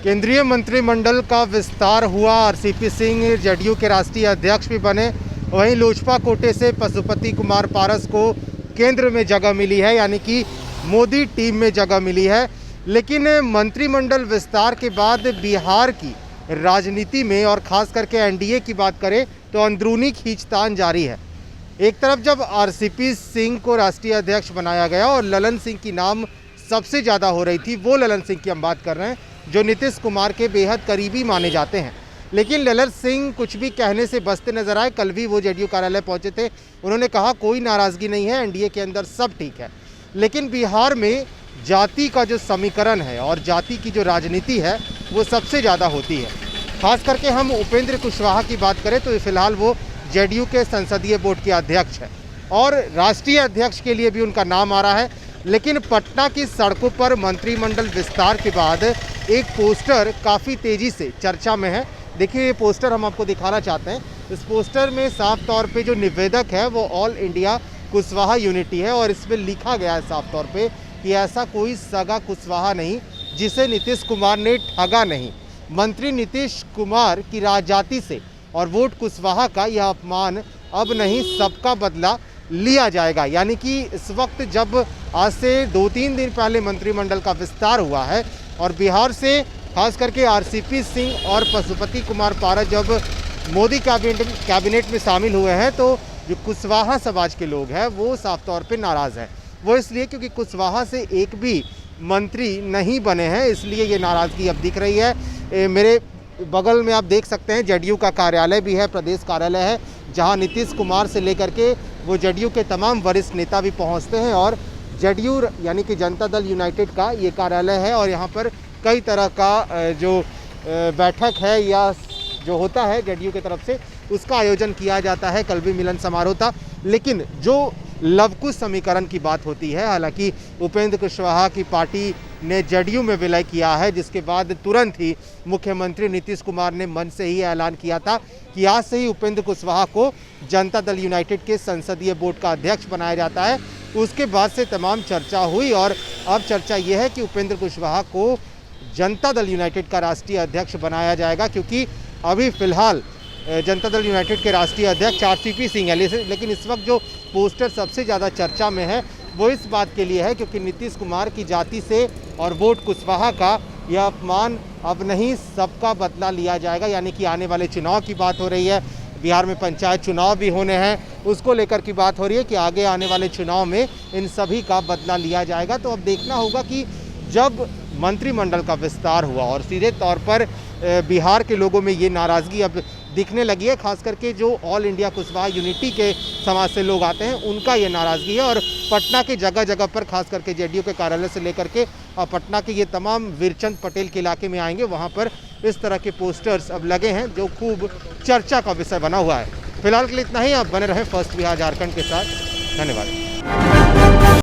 केंद्रीय मंत्रिमंडल का विस्तार हुआ। आरसीपी सिंह जेडीयू के राष्ट्रीय अध्यक्ष भी बने। वहीं लोजपा कोटे से पशुपति कुमार पारस को केंद्र में जगह मिली है, यानी कि मोदी टीम में जगह मिली है। लेकिन मंत्रिमंडल विस्तार के बाद बिहार की राजनीति में और ख़ास करके एनडीए की बात करें तो अंदरूनी खींचतान जारी है। एक तरफ जब आरसीपी सिंह को राष्ट्रीय अध्यक्ष बनाया गया और ललन सिंह की नाम सबसे ज़्यादा हो रही थी, वो ललन सिंह की हम बात कर रहे हैं जो नीतीश कुमार के बेहद करीबी माने जाते हैं। लेकिन ललन सिंह कुछ भी कहने से बचते नजर आए। कल भी वो जेडीयू कार्यालय पहुंचे थे, उन्होंने कहा कोई नाराज़गी नहीं है, एनडीए के अंदर सब ठीक है। लेकिन बिहार में जाति का जो समीकरण है और जाति की जो राजनीति है वो सबसे ज़्यादा होती है। खास करके हम उपेंद्र कुशवाहा की बात करें तो फिलहाल वो जेडीयू के संसदीय बोर्ड के अध्यक्ष हैं और राष्ट्रीय अध्यक्ष के लिए भी उनका नाम आ रहा है। लेकिन पटना की सड़कों पर मंत्रिमंडल विस्तार के बाद एक पोस्टर काफ़ी तेज़ी से चर्चा में है। देखिए ये पोस्टर हम आपको दिखाना चाहते हैं। इस पोस्टर में साफ तौर पे जो निवेदक है वो ऑल इंडिया कुशवाहा यूनिटी है और इसमें लिखा गया है साफ तौर पे कि ऐसा कोई सगा कुशवाहा नहीं जिसे नीतीश कुमार ने ठगा नहीं। मंत्री नीतीश कुमार की राजजाति से और वोट कुशवाहा का यह अपमान अब नहीं, सबका बदला लिया जाएगा। यानी कि इस वक्त जब आज से 2-3 दिन पहले मंत्रिमंडल का विस्तार हुआ है और बिहार से खास करके आरसीपी सिंह और पशुपति कुमार पारस जब मोदी कैबिनेट में शामिल हुए हैं तो जो कुशवाहा समाज के लोग हैं वो साफ तौर पे नाराज़ हैं। वो इसलिए क्योंकि कुशवाहा से एक भी मंत्री नहीं बने हैं, इसलिए ये नाराज़गी अब दिख रही है। मेरे बगल में आप देख सकते हैं जेडीयू का कार्यालय भी है, प्रदेश कार्यालय है, जहां नीतीश कुमार से लेकर के वो जेडीयू के तमाम वरिष्ठ नेता भी पहुंचते हैं। और जेडीयू यानी कि जनता दल यूनाइटेड का ये कार्यालय है और यहाँ पर कई तरह का जो बैठक है या जो होता है जेडीयू की तरफ से उसका आयोजन किया जाता है। कल भी मिलन समारोह था। लेकिन जो लवकुश समीकरण की बात होती है, हालांकि उपेंद्र कुशवाहा की पार्टी ने जेडीयू में विलय किया है, जिसके बाद तुरंत ही मुख्यमंत्री नीतीश कुमार ने मन से ही ऐलान किया था कि आज से ही उपेंद्र कुशवाहा को जनता दल यूनाइटेड के संसदीय बोर्ड का अध्यक्ष बनाया जाता है। उसके बाद से तमाम चर्चा हुई और अब चर्चा यह है कि उपेंद्र कुशवाहा को जनता दल यूनाइटेड का राष्ट्रीय अध्यक्ष बनाया जाएगा, क्योंकि अभी फिलहाल जनता दल यूनाइटेड के राष्ट्रीय अध्यक्ष आरसीपी सिंह है। लेकिन इस वक्त जो पोस्टर सबसे ज़्यादा चर्चा में है वो इस बात के लिए है क्योंकि नीतीश कुमार की जाति से और वोट कुशवाहा का यह अपमान अब नहीं, सबका बदला लिया जाएगा। यानी कि आने वाले चुनाव की बात हो रही है, बिहार में पंचायत चुनाव भी होने हैं, उसको लेकर की बात हो रही है कि आगे आने वाले चुनाव में इन सभी का बदला लिया जाएगा। तो अब देखना होगा कि जब मंत्रिमंडल का विस्तार हुआ और सीधे तौर पर बिहार के लोगों में ये नाराज़गी अब दिखने लगी है, खास करके जो ऑल इंडिया कुशवाहा यूनिटी के समाज से लोग आते हैं उनका ये नाराज़गी है। और पटना के जगह जगह पर खास करके जेडीयू के कार्यालय से लेकर के और पटना के ये तमाम वीरचंद पटेल के इलाके में आएंगे, वहाँ पर इस तरह के पोस्टर्स अब लगे हैं जो खूब चर्चा का विषय बना हुआ है। फिलहाल के लिए इतना ही। आप बने रहें फर्स्ट बिहार झारखंड के साथ। धन्यवाद।